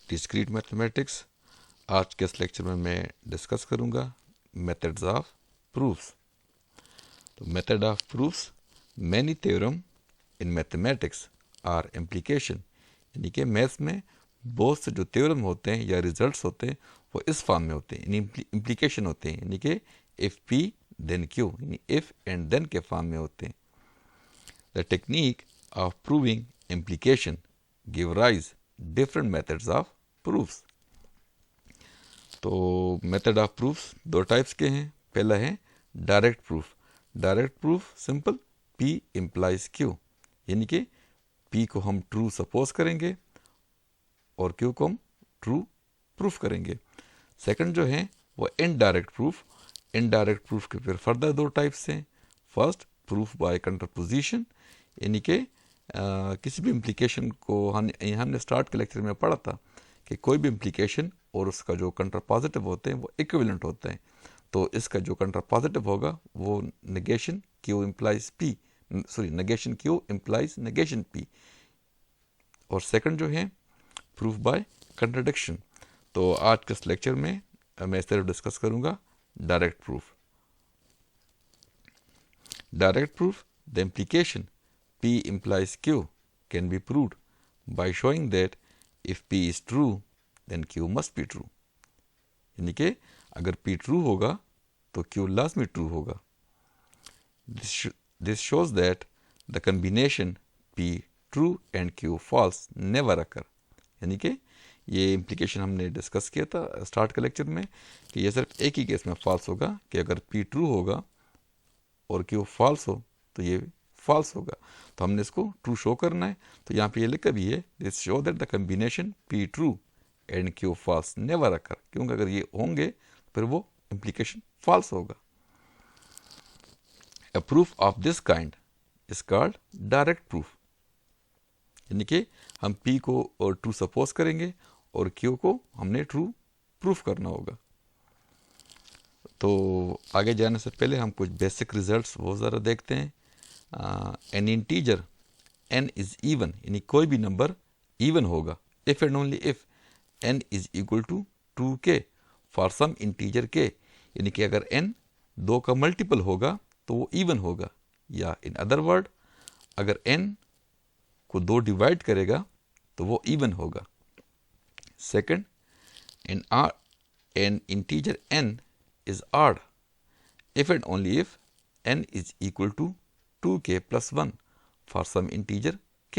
Discrete mathematics. आज के इस लेक्चर में मैं डिस्कस करूंगा मेथड्स ऑफ प्रूफ्स। तो method of proofs, many theorem in mathematics are implication, यानी कि मैथ्स में बहुत से जो थ्योरम होते हैं या रिजल्ट्स होते हैं वो इस फॉर्म में होते हैं, यानी इम्प्लीकेशन होते हैं, यानी कि इफ़ पी देन क्यू, यानी इफ़ एंड देन के फॉर्म में होते हैं। The technique of proving implication give rise different methods of proofs. तो मेथड ऑफ प्रूफ्स दो टाइप्स के हैं। पहला है direct proof. Direct proof simple, P implies Q, यानी कि P को हम ट्रू सपोज करेंगे और Q को हम ट्रू प्रूफ करेंगे। सेकंड जो है वो इनडायरेक्ट प्रूफ। इनडायरेक्ट प्रूफ के फिर फर्दर दो टाइप्स हैं। फर्स्ट प्रूफ बाय कंट्रापोजिशन, यानी कि किसी भी इम्प्लीकेशन को हमने स्टार्ट के लेक्चर में पढ़ा था कि कोई भी इम्प्लीकेशन और उसका जो कंट्रापॉजिटिव होते हैं वो इक्विवेलेंट होते हैं। तो इसका जो कंट्रापॉजिटिव होगा वो negation Q implies P, negation Q implies negation P। और सेकंड जो है प्रूफ बाय कंट्राडिक्शन। तो आज के इस लेक्चर में मैं इस तरह डिस्कस करूंगा direct proof. Direct proof, the implication P implies Q can be proved by showing that if P is true then Q must be true, यानी कि अगर P ट्रू होगा तो Q लाजमी ट्रू होगा। This shows that the combination P true and Q false never occur, यानी कि ये इम्प्लीकेशन हमने डिस्कस किया था स्टार्ट के लेक्चर में कि ये सिर्फ एक ही केस में फॉल्स होगा कि अगर P ट्रू होगा और Q फॉल्स हो तो ये फॉल्स होगा। तो हमने इसको ट्रू शो करना है। तो यहाँ पे ये लिखा भी है, this show that the combination P true and Q false never occur, क्योंकि अगर ये होंगे फिर वो इम्प्लीकेशन फॉल्स होगा। A proof of this kind is called direct proof, यानी कि हम P को ट्रू सपोज करेंगे और Q को हमने ट्रू प्रूफ करना होगा। तो आगे जाने से पहले हम कुछ बेसिक रिजल्ट्स वो ज़रा देखते हैं। An integer n is even, यानी कोई भी नंबर इवन होगा if and only if n is equal to 2k for some integer k, यानी कि अगर n 2 का मल्टीपल होगा तो वो इवन होगा, या इन अदर वर्ड अगर n को 2 डिवाइड करेगा तो वो इवन होगा। Second, N integer n is odd if and only if n is equal to 2k plus 1 for some integer k,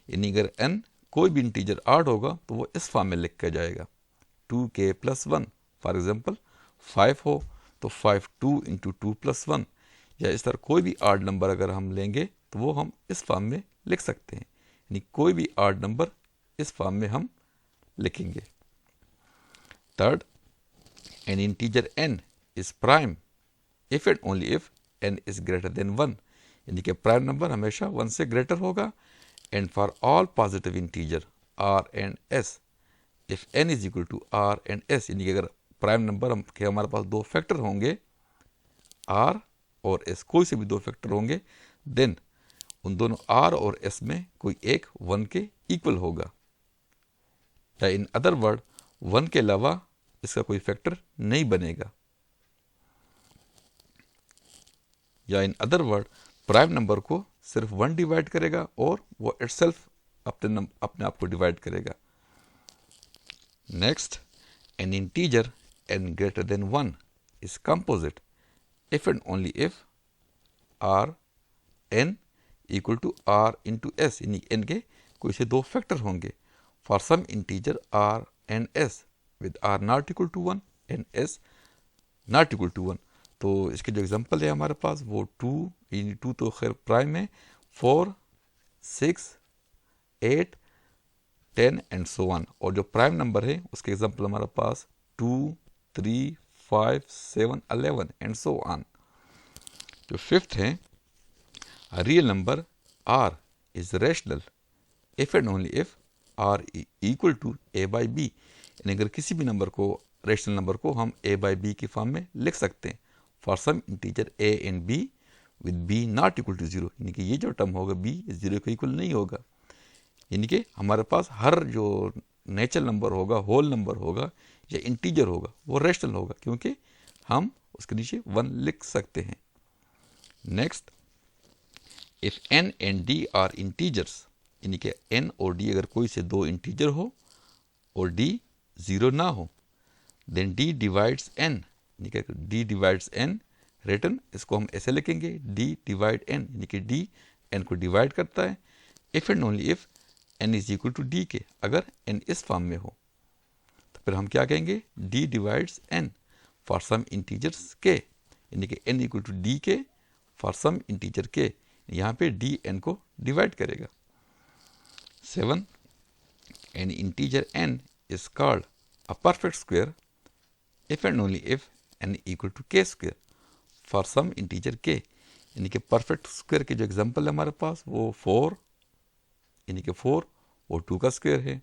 यानी अगर n कोई भी इंटीजर ऑड होगा तो वो इस फॉर्म में लिख के जाएगा 2k plus 1। फॉर एग्जांपल 5 हो तो 5 2 into 2 plus 1, या इस तरह कोई भी ऑड नंबर अगर हम लेंगे तो वो हम इस फॉर्म में लिख सकते हैं, यानी कोई भी ऑड नंबर इस फॉर्म में हम लिखेंगे। Third, an integer n is prime if and only if n is greater than 1, यानी कि प्राइम नंबर हमेशा 1 से ग्रेटर होगा। And for all positive integer r and s if n is equal to r and s, यानी कि अगर prime number के हमारे पास दो फैक्टर होंगे r और s, कोई से भी दो फैक्टर होंगे, देन उन दोनों r और s में कोई एक 1 के इक्वल होगा, या इन अदर वर्ड 1 के अलावा इसका कोई फैक्टर नहीं बनेगा, या in other word prime number को सिर्फ 1 डिवाइड करेगा और वो इटसेल्फ अपने आप को डिवाइड करेगा। Next, an integer n greater than 1 is composite if and only if r n equal to r into s, यानी n के कोई से दो फैक्टर होंगे for some integer r and s with r not equal to 1 and s not equal to 1। तो इसके जो example है हमारे पास वो 2, यानी 2 तो खैर प्राइम है, 4 6 8 10 एंड सो ऑन, और जो प्राइम नंबर है उसके एग्जांपल हमारे पास 2 3 5 7 11 एंड सो ऑन। जो फिफ्थ है, a real number r is rational if and only if r equal to a by b, यानी अगर किसी भी नंबर को, रेशनल नंबर को हम a by b की फॉर्म में लिख सकते हैं for some integer a and b with b not equal to 0, यानी कि ये जो टर्म होगा b 0 के इक्वल नहीं होगा, यानी कि हमारे पास हर जो नेचुरल नंबर होगा, होल नंबर होगा या इंटीजर होगा, वो रेशनल होगा, क्योंकि हम उसके नीचे 1 लिख सकते हैं। Next, if n and d are integers, यानी कि n और d अगर कोई से दो इंटीजर हो और d 0 ना हो, देन d डिवाइड्स n, यानी कि d डिवाइड्स n रिटर्न, इसको हम ऐसे लिखेंगे d डिवाइड n, यानी कि d n को डिवाइड करता है if and only if n is equal to d के, अगर n इस फॉर्म में हो। तो फिर हम क्या कहेंगे, d divides n for some integers k, यानी कि n इक्वल टू d के फॉर सम इंटीजर k, यहाँ पे d n को डिवाइड करेगा। 7, an integer n is called a perfect square if and only if n equal to k square for some integer k, यानी कि perfect square के जो example है हमारे पास वो 4, यानी कि 4 वो 2 का स्क्वायर है,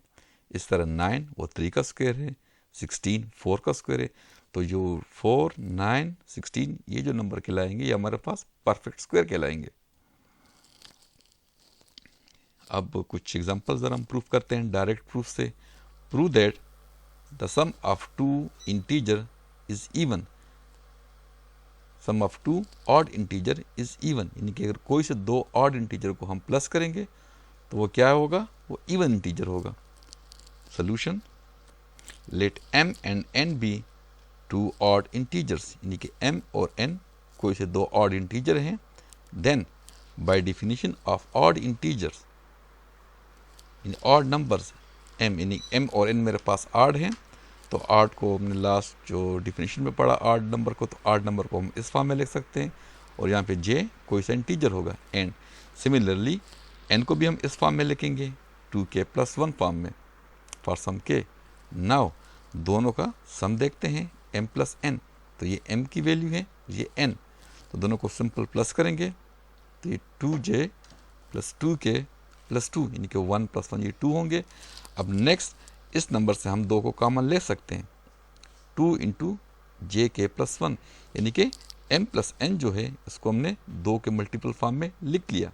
इस तरह 9 वो 3 का स्क्वायर है, 16 4 का स्क्वायर है। तो जो 4, 9, 16 ये जो नंबर कहलाएंगे ये हमारे पास परफेक्ट स्क्वायर कहलाएंगे। अब कुछ एग्जांपल ज़रा हम प्रूफ करते हैं डायरेक्ट प्रूफ से। Prove that the sum of two integer is even, sum of two odd integer is even, यानी कि अगर कोई से दो ऑड इंटीजर को हम प्लस करेंगे तो वो क्या होगा, वो इवन इंटीजर होगा। Solution, let m and n be two odd integers, यानी कि m और n कोई से दो ऑड इंटीजर हैं, then by definition of odd integers in odd numbers m, यानी m और n मेरे पास ऑड हैं, तो ऑड को हमने लास्ट जो डिफिनेशन में पढ़ा ऑड नंबर को, तो ऑड नंबर को हम इस फॉर्म में लिख सकते हैं, और यहाँ पे j कोई सा इंटीजर होगा, एंड सिमिलरली n को भी हम इस फॉर्म में लिखेंगे 2k + 1 फॉर्म में फॉर सम k। नाउ दोनों का सम देखते हैं m + n, तो ये m की वैल्यू है, ये n, तो दोनों को सिंपल प्लस करेंगे तो ये 2j + 2k + 2, यानी कि 1 + 1 ये 2 होंगे। अब नेक्स्ट इस नंबर से हम 2 को कॉमन ले सकते हैं, 2 × jk + 1, यानी कि m + n जो है इसको हमने 2 के मल्टीपल फॉर्म में लिख लिया।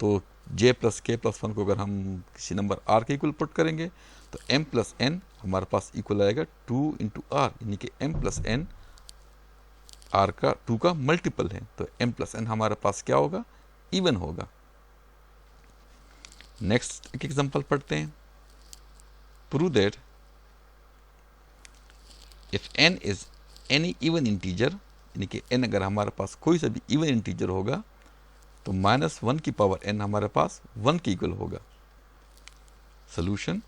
तो j + k + 1 को अगर हम किसी नंबर r के इक्वल पुट करेंगे तो m + n हमारे पास इक्वल आएगा 2 × r, यानी कि m + n r का 2 का मल्टीपल है, तो m + n हमारे पास क्या होगा, इवन होगा। नेक्स्ट एक एग्जांपल पढ़ते हैं। Prove that if n is any even integer, यानी कि n अगर हमारे पास कोई सा भी इवन इंटीजर होगा तो -1 की पावर n हमारे पास 1 के इक्वल होगा। Solution,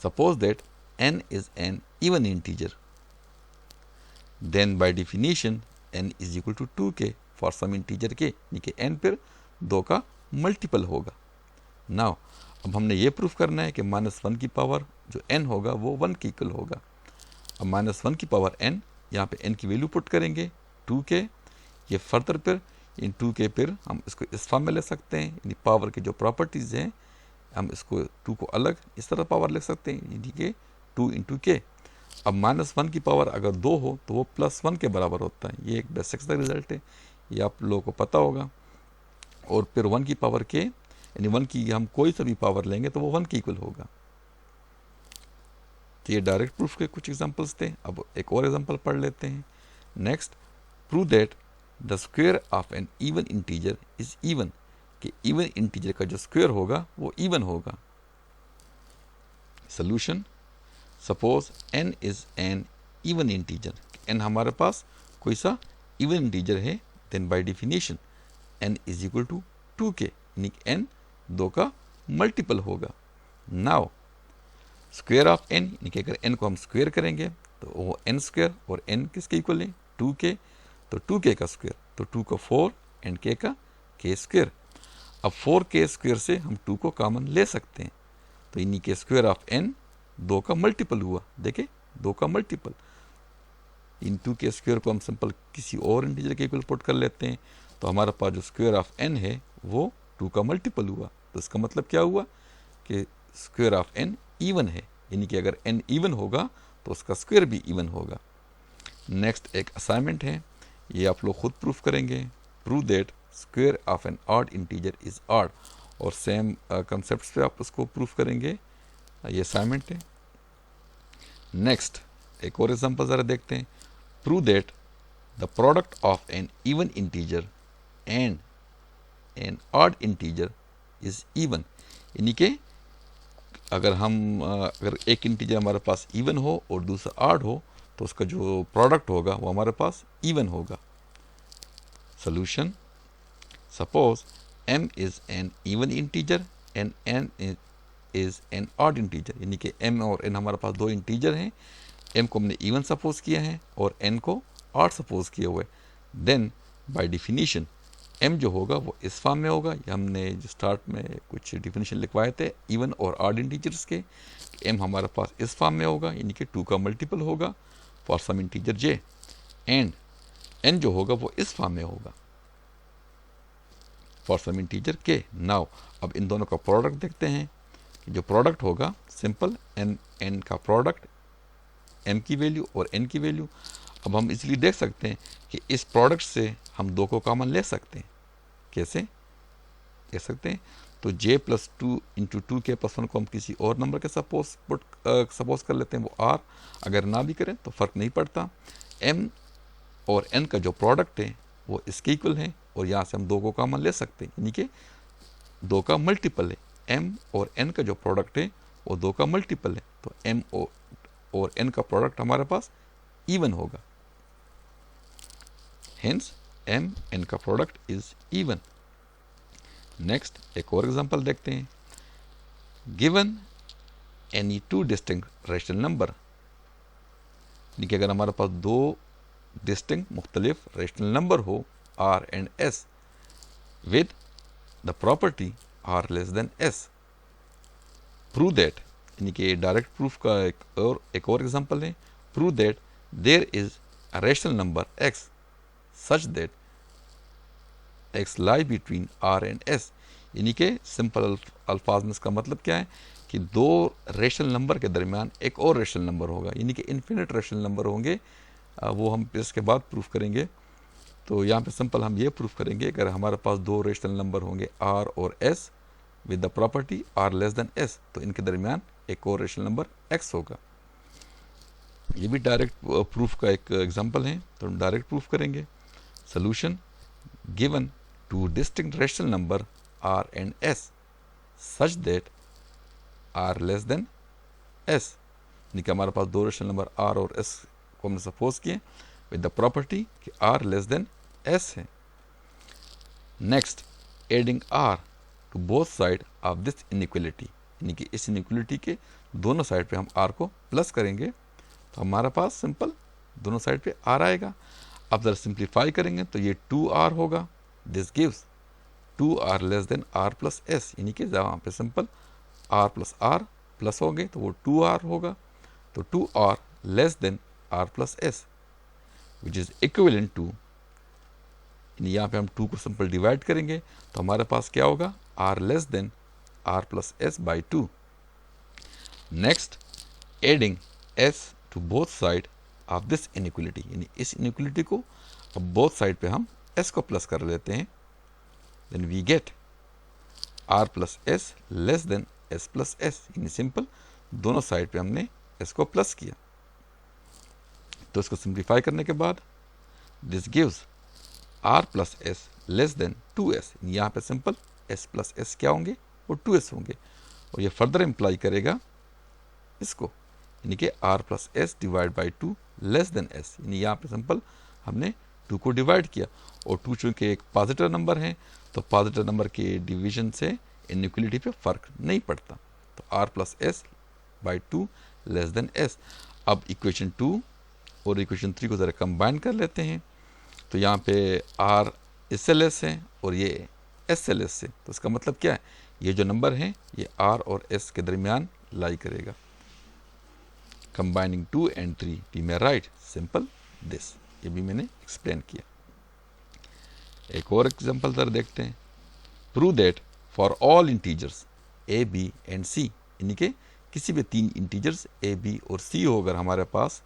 suppose that n is an even integer, then by definition n is equal to 2k for some integer k, यानी कि n फिर 2 का मल्टीपल होगा। नाउ अब हमने ये प्रूफ करना है कि -1 की पावर जो n होगा वो 1 के इक्वल होगा। अब -1 की पावर n, यहाँ पे n की वैल्यू पुट करेंगे 2k, ये फर्दर फिर इन 2k फिर हम इसको इस फॉर्म में ले सकते हैं, यानी पावर की जो प्रॉपर्टीज़ हैं हम इसको 2 को अलग इस तरह पावर लिख सकते हैं, यानी कि 2 × k। अब -1 की पावर अगर 2 हो तो वो +1 के बराबर होता है, ये एक बेसिक्स का रिजल्ट है, ये आप लोगों को पता होगा। और फिर 1 की पावर k, यानी 1 की हम कोई सा भी पावर लेंगे तो वो 1 के इक्वल होगा। तो ये डायरेक्ट प्रूफ के कुछ एग्जांपल्स थे। अब एक और एग्जांपल पढ़ लेते हैं। Next, prove that the square of an even integer is even, कि इवन इंटीजर का जो स्क्वायर होगा वो इवन होगा। Solution, suppose n is an even integer, n हमारे पास कोई सा इवन इंटीजर है, then by definition n is equal to 2k, यानी कि n 2 का मल्टीपल होगा। नाउ स्क्वायर ऑफ n, यानी कि अगर n को हम स्क्वायर करेंगे तो वो n² और n किसके इक्वल है, 2k, तो 2k का स्क्वायर, तो 2 का 4 एंड k का k²। अब 4k² से हम 2 को कॉमन ले सकते हैं, तो यानी कि स्क्वायर ऑफ n 2 का मल्टीपल हुआ, देखे 2 का मल्टीपल। इन 2k² को हम सिंपल किसी और इंटीजर के इक्वल पुट कर लेते हैं, तो हमारे पास जो स्क्वायर ऑफ n है वो 2 का मल्टीपल हुआ। तो इसका मतलब क्या हुआ कि स्क्वायर ऑफ n इवन है, यानी कि अगर n इवन होगा तो उसका स्क्वायर भी इवन होगा। नेक्स्ट एक असाइनमेंट है, ये आप लोग खुद प्रूफ करेंगे। Prove that square of an odd integer is odd, और सेम कंसेप्ट पे आप उसको प्रूफ करेंगे। ये असाइनमेंट है। नेक्स्ट एक और एग्जांपल ज़रा देखते हैं। Prove that the product of an even integer and an odd integer is even, यानी कि अगर एक इंटीजर हमारे पास इवन हो और दूसरा ऑड हो तो उसका जो प्रोडक्ट होगा वो हमारे पास इवन होगा। Solution, suppose m is an even integer and n is N odd integer, यानी कि m और n हमारे पास दो इंटीजर हैं। m को हमने इवन सपोज किया है और n को ऑड सपोज किया हुआ है। देन बाय डिफिनीशन m जो होगा वो इस फॉर्म में होगा। ये हमने जो स्टार्ट में कुछ डिफिनीशन लिखवाए थे इवन और ऑड इंटीजर्स के, m हमारे पास इस फॉर्म में होगा, यानी कि 2 का मल्टीपल होगा for some integer j, and n जो होगा वो इस फॉर्म में होगा for some integer k। Now अब इन दोनों का प्रोडक्ट देखते हैं। जो प्रोडक्ट होगा सिंपल n का प्रोडक्ट m की वैल्यू और n की वैल्यू। अब हम इसलिए देख सकते हैं कि इस प्रोडक्ट से हम 2 को कॉमन ले सकते हैं। कैसे ले सकते हैं? तो j प्लस 2 इंटू 2 के प्लस 1 को हम किसी और नंबर के सपोज कर लेते हैं, वो r। अगर ना भी करें तो फ़र्क नहीं पड़ता। m और n का जो प्रोडक्ट है वो इसके इक्वल है और यहाँ से हम 2 को कॉमन ले सकते हैं, यानी कि 2 का मल्टीपल है। m और n का जो प्रोडक्ट है वो 2 का मल्टीपल है, तो m और n का प्रोडक्ट हमारे पास इवन होगा। हेंस m n का प्रोडक्ट इज इवन। नेक्स्ट एक और एग्जांपल देखते हैं। Given any 2 distinct rational number, यानी कि अगर हमारे पास 2 डिस्टिंक्ट मुख्तलिफ रैशनल नंबर हो r and s with the property r less than s, prove that, यानी कि डायरेक्ट प्रूफ का एक और एग्जांपल है। Prove that there is a rational number x such that x lie between r and s, यानी कि simple अल्फाज में इसका मतलब क्या है कि 2 रैशनल नंबर के दरमियान एक और रैशनल नंबर होगा, यानी कि इन्फिनिट रैशनल नंबर होंगे। वो हम इसके बाद प्रूफ करेंगे। तो यहाँ पे सिंपल हम ये प्रूफ करेंगे अगर हमारे पास 2 रैशनल नंबर होंगे r और s with the property r less than s, तो इनके दरमियान एक और रैशनल नंबर x होगा। ये भी डायरेक्ट प्रूफ का एक एग्जांपल है, तो हम डायरेक्ट प्रूफ करेंगे। Solution, given 2 distinct rational number r and s such that r less than s, यानी कि हमारे पास 2 रैशनल नंबर r और s को हमने सपोज किए विद द प्रॉपर्टी कि r लेस देन s है। Next adding r to both side of this inequality, यानी कि इस इनइक्वलिटी के दोनों साइड पे हम r को प्लस करेंगे तो हमारे पास सिंपल दोनों साइड पे r आएगा। अब जरा सिंप्लीफाई करेंगे तो ये 2r होगा। This gives 2r less than r plus s, यानी कि जहाँ पे simple r plus r plus हो गए तो वो 2r होगा। तो 2r less than r plus s which is equivalent to, यानी यहाँ पे हम 2 को सिंपल डिवाइड करेंगे तो हमारे पास क्या होगा r less than r plus s by 2। Next adding s to both side of this inequality, यानी इस इनइक्वलिटी को अब बोथ साइड पे हम s को प्लस कर लेते हैं। Then we get r plus s less than s plus s, यानी सिंपल दोनों साइड पे हमने s को प्लस किया। तो इसको सिंप्लीफाई करने के बाद this gives r plus s less then 2s, यहाँ पे सिंपल s प्लस s क्या होंगे वो 2s होंगे और ये फर्दर इम्प्लाई करेगा इसको, यानी कि r plus s divide by 2 less than s, यानी यहाँ पे सिंपल हमने 2 को डिवाइड किया और 2 चूँकि एक पॉजिटिव नंबर है तो पॉजिटिव नंबर के डिवीजन से इनइक्वलिटी पे फ़र्क नहीं पड़ता। तो r plus s by 2 less than s। अब इक्वेशन 2 और इक्वेशन 3 को ज़रा कंबाइन कर लेते हैं तो यहाँ पे r इससे लेस है और ये s से लेस है, तो इसका मतलब क्या है ये जो नंबर है ये r और s के दरमियान लाई करेगा। Combining 2 and 3 we may write simple this, ये भी मैंने एक्सप्लेन किया। एक और एग्जांपल जरा देखते हैं। Prove that for all integers a b and c, यानी कि किसी भी 3 इंटीजर्स a b और c हो अगर हमारे पास,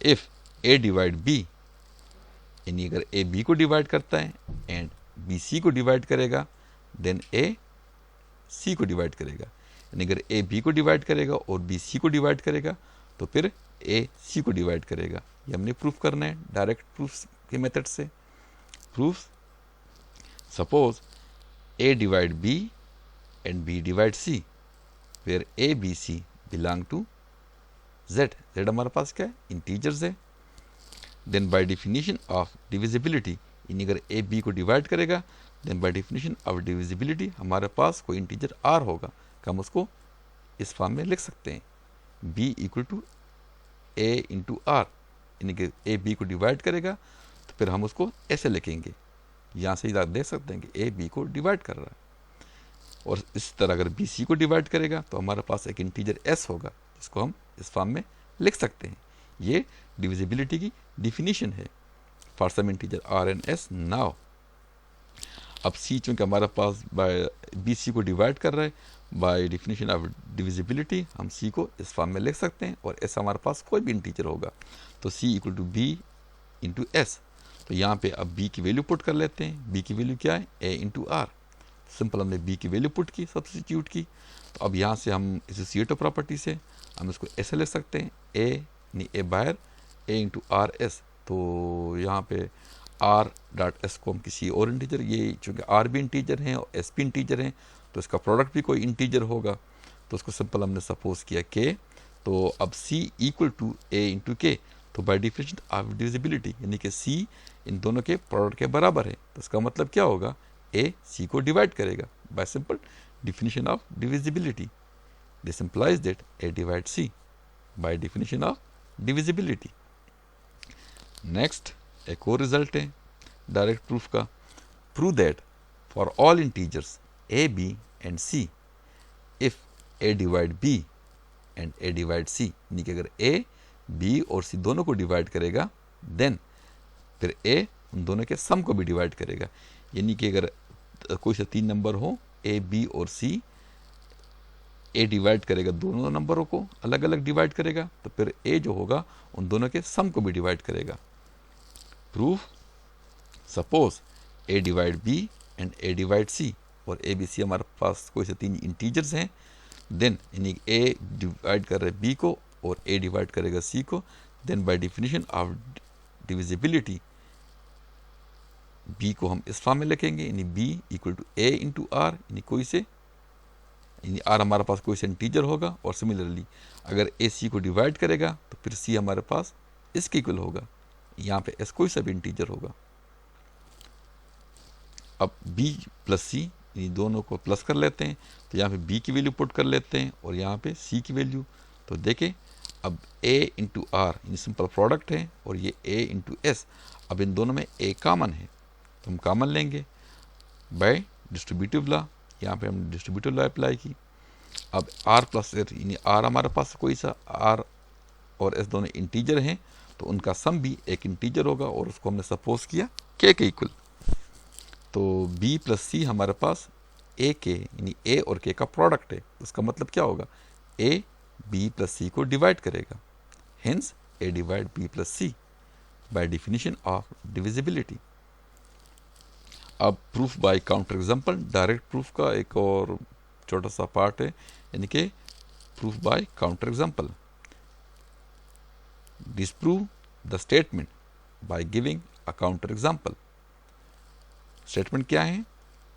इफ a डिवाइड b, यानी अगर a b को डिवाइड करता है एंड b c को डिवाइड करेगा, देन a सी को डिवाइड करेगा। यानी अगर ए बी को डिवाइड करेगा और बी सी को डिवाइड करेगा तो फिर ए सी को डिवाइड करेगा। ये हमने प्रूफ करना है डायरेक्ट प्रूफ के मेथड से। Proof, suppose a divide b and b divide c, where a b c belong to Z. Z हमारे पास क्या है, इंटीजर्स है। Then by definition of divisibility, यानी अगर ए बी को डिवाइड करेगा then by definition of divisibility हमारे पास कोई इंटीजर आर होगा, हम उसको इस फॉर्म में लिख सकते हैं, b equal to A into are. यानी कि ए बी को डिवाइड करेगा तो फिर हम उसको ऐसे लिखेंगे, यहाँ से ही देख सकते हैं कि ए बी को डिवाइड कर रहा है। और इस तरह अगर बी सी को डिवाइड करेगा तो हमारे पास एक इंटीजर s होगा, जिसको हम इस फॉर्म में लिख सकते हैं। ये डिविजिबिलिटी की डिफिनीशन है for some integer r and s. Now अब सी चूँकि हमारे पास बाय बी सी को डिवाइड कर रहा है, बाय डिफिनीशन ऑफ डिविजिबिलिटी हम सी को इस फॉर्म में लिख सकते हैं। और एस हमारे पास कोई भी इंटीजर होगा तो c equal to b into s. तो यहाँ पे अब बी की वैल्यू पुट कर लेते हैं। बी की वैल्यू क्या है, ए इंटू आर। सिंपल हमने बी की वैल्यू पुट की, सब्स्टिट्यूट की। तो अब यहाँ से हम एसोसिएटिव प्रॉपर्टी से हम इसको ऐसे ले सकते हैं, ए यानी ए बाहर, ए इंटू आर एस। तो यहाँ पे आर डॉट एस को हम किसी और इंटीजर, ये चूँकि आर भी इंटीजर हैं और एस भी इंटीजर हैं तो इसका प्रोडक्ट भी कोई इंटीजर होगा, तो उसको सिंपल हमने सपोज किया के। तो अब सी इक्वल टू ए इंटू के, तो बाय डिफिनेशन ऑफ डिविजिबिलिटी यानी कि सी इन दोनों के प्रोडक्ट के बराबर है। तो इसका मतलब क्या होगा, ए सी को डिवाइड करेगा bye simple definition of divisibility. This implies that A divide C bye definition of divisibility. Next एक और रिजल्ट है डायरेक्ट प्रूफ का। Prove that for all integers A B and see if A divide b and a divide सी, यानी कि अगर a B और सी दोनों को डिवाइड करेगा देन फिर ए उन दोनों के सम को भी डिवाइड करेगा। यानी कि अगर कोई से तीन नंबर हो ए बी और सी, ए डिवाइड करेगा दोनों नंबरों को अलग अलग डिवाइड करेगा, तो फिर ए जो होगा उन दोनों के सम को भी डिवाइड करेगा। Proof, suppose a divide b and a divide c, और ए बी सी हमारे पास कोई से तीन इंटीजर्स हैं। देन यानी ए डिवाइड कर रहे बी को और ए डिवाइड करेगा सी को। Then by definition of divisibility B को हम इस फॉर्म में लिखेंगे, यानी B equal to A into are, यानी कोई से, यानी आर हमारे पास कोई से इंटीजर होगा। और सिमिलरली अगर ए सी को डिवाइड करेगा तो फिर सी हमारे पास इसके इक्वल होगा, यहाँ पे एस कोई सा भी इंटीजर होगा। अब b प्लस सी, यानी दोनों को प्लस कर लेते हैं, तो यहाँ पे b की वैल्यू पुट कर लेते हैं और यहाँ पे c की वैल्यू। तो देखें अब a इंटू आर यानी सिंपल प्रोडक्ट है और ये a इंटू एस। अब इन दोनों में a कॉमन है तो हम कॉमन लेंगे बाय डिस्ट्रीब्यूटिव लॉ। यहाँ पे हम डिस्ट्रीब्यूटिव लॉ अप्लाई की। अब r प्लस एस यानी r हमारे पास कोई सा, r और s दोनों इंटीजर हैं तो उनका सम भी एक इंटीजर होगा और उसको हमने सपोज किया k के इक्वल। तो b प्लस सी हमारे पास a के यानी a और k का प्रोडक्ट है। उसका मतलब क्या होगा, a b प्लस सी को डिवाइड करेगा, hence a divide b plus C bye definition of divisibility. अब proof bye counter example, direct proof का एक और छोटा सा पार्ट है, यानी कि proof bye counter example. Disprove the statement by giving a counter example. Statement क्या है,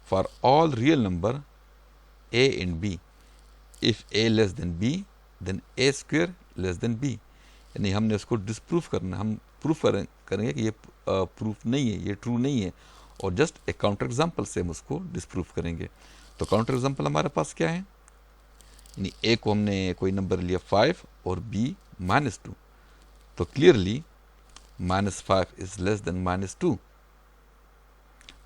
for all real number a and b if a less than b then a square less than b। यानी हमने उसको disprove करना, हम proof करेंगे कि ये प्रूफ नहीं है, ये ट्रू नहीं है, और जस्ट एक काउंटर एग्जांपल से हम उसको डिस्प्रूव करेंगे। तो काउंटर एग्जांपल हमारे पास क्या है, यानी a को हमने कोई नंबर लिया 5 और b -2, तो क्लियरली -5 इज लेस देन -2।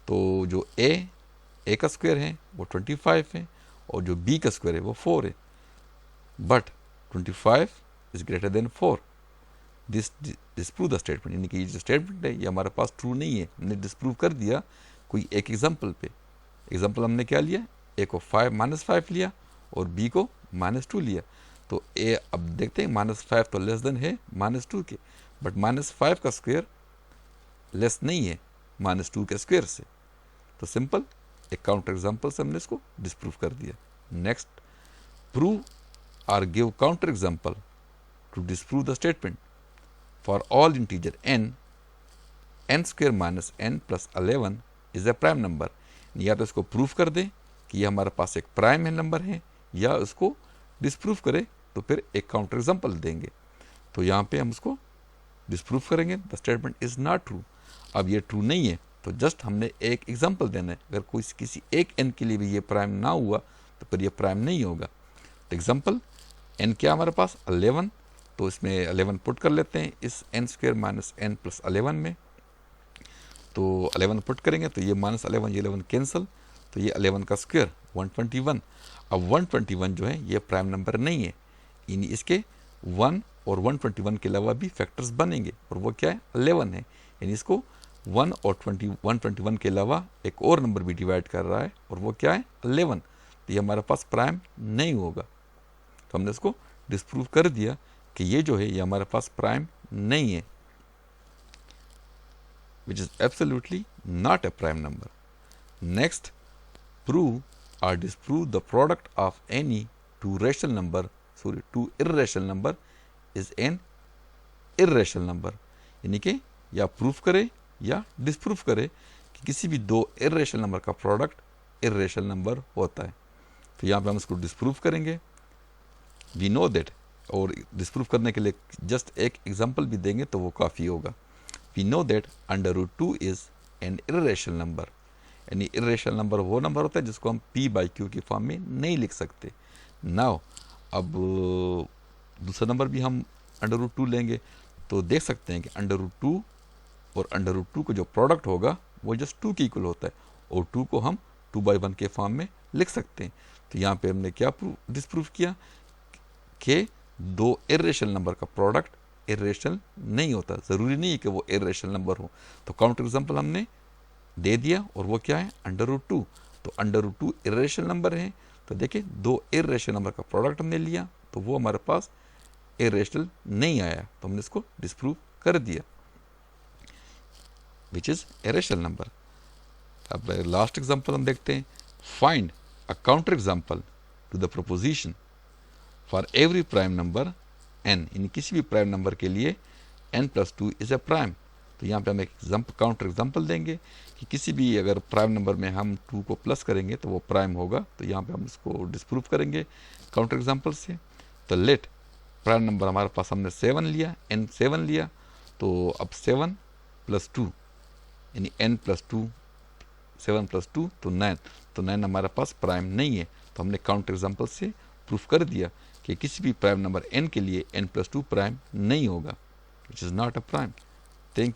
तो जो a का स्क्वायर है वो 25 है और जो b का स्क्वायर है वो 4 है, but 25 is greater than 4। This disprove the statement, यानी कि ये जो स्टेटमेंट है ये हमारे पास ट्रू नहीं है, हमने डिस्प्रूव कर दिया कोई एक एग्जांपल पे। एग्जांपल हमने क्या लिया, a को -5 लिया और b को -2 लिया। तो a अब देखते हैं -5 तो लेस देन है -2 के, बट -5 का स्क्वायर लेस नहीं है -2 के स्क्वायर से। तो सिंपल एक काउंटर एग्जांपल से हमने इसको डिस्प्रूव कर दिया। Next, prove or give counter example to disprove the statement. For all integer n square minus n plus 11 is a prime number. या तो इसको प्रूफ कर दे कि ये हमारे पास एक प्राइम है नंबर है, या उसको डिसप्रूफ करे तो फिर एक काउंटर एग्जाम्पल देंगे। तो यहाँ पे हम उसको डिसप्रूफ करेंगे, the statement is not true. अब ये ट्रू नहीं है तो जस्ट हमने एक एग्जाम्पल देना है। अगर कोई किसी एक n के लिए भी ये प्राइम ना हुआ तो फिर ये प्राइम नहीं होगा। तो एग्जाम्पल n क्या हमारे पास 11, तो इसमें 11 पुट कर लेते हैं इस n square minus n plus 11 में। तो 11 पुट करेंगे तो ये माइनस 11 ये 11 कैंसिल, तो ये 11 का स्क्वायर 121। अब 121 जो है ये प्राइम नंबर नहीं है, यानी इसके 1 और 121 के अलावा भी फैक्टर्स बनेंगे, और वो क्या है 11 है, यानी इसको 1 और 121 के अलावा एक और नंबर भी डिवाइड कर रहा है, और वो क्या है 11। तो ये हमारे पास प्राइम नहीं होगा। तो हमने इसको डिसप्रूव कर दिया कि ये जो है ये हमारे पास प्राइम नहीं है, which is absolutely not a prime number. Next, prove or disprove the product of any two irrational number is an irrational number. यानी कि या प्रूफ करे या डिसप्रूफ करे कि किसी भी दो irrational नंबर का प्रोडक्ट irrational नंबर होता है। तो यहाँ पे हम इसको डिसप्रूफ करेंगे। वी नो दैट, और डिसप्रूफ करने के लिए जस्ट एक एग्जांपल भी देंगे तो वो काफ़ी होगा। We know that √2 is an irrational number, यानी इर्रेशनल नंबर वो नंबर होता है जिसको हम p/q की फॉर्म में नहीं लिख सकते। नाउ अब दूसरा नंबर भी हम √2 लेंगे तो देख सकते हैं कि √2 और √2 को जो प्रोडक्ट होगा वो जस्ट 2 के इक्वल होता है, और 2 को हम 2/1 के फॉर्म में लिख सकते हैं। तो यहाँ पे हमने क्या डिसप्रूफ किया कि दो इर्रेशनल नंबर का प्रोडक्ट इर्रेशनल नहीं होता, ज़रूरी नहीं है कि वो इर्रेशनल नंबर हो। तो काउंटर एग्जांपल हमने दे दिया, और वो क्या है √2। तो √2 इर्रेशनल नंबर है, तो देखिए दो इर्रेशनल नंबर का प्रोडक्ट हमने लिया तो वो हमारे पास इर्रेशनल नहीं आया, तो हमने इसको डिसप्रूव कर दिया, विच इज़ इर्रेशनल नंबर। अब लास्ट एग्जांपल हम देखते हैं। Find a counter example to the proposition for every prime number n, यानी किसी भी प्राइम नंबर के लिए n+2 इज़ अ प्राइम। तो यहाँ पे हम एक काउंटर एग्जांपल देंगे कि किसी भी अगर प्राइम नंबर में हम 2 को प्लस करेंगे तो वो प्राइम होगा। तो यहाँ पे हम इसको डिसप्रूव करेंगे काउंटर एग्जांपल से। तो लेट प्राइम नंबर हमारे पास हमने 7 लिया, n7 लिया, तो अब 7 + 2 यानी n+2, 7 + 2 तो 9, तो 9 हमारे पास प्राइम नहीं है। तो हमने काउंटर एग्जांपल से प्रूफ कर दिया कि किसी भी प्राइम नंबर n के लिए n+2 प्राइम नहीं होगा, which is not a prime. Thank you.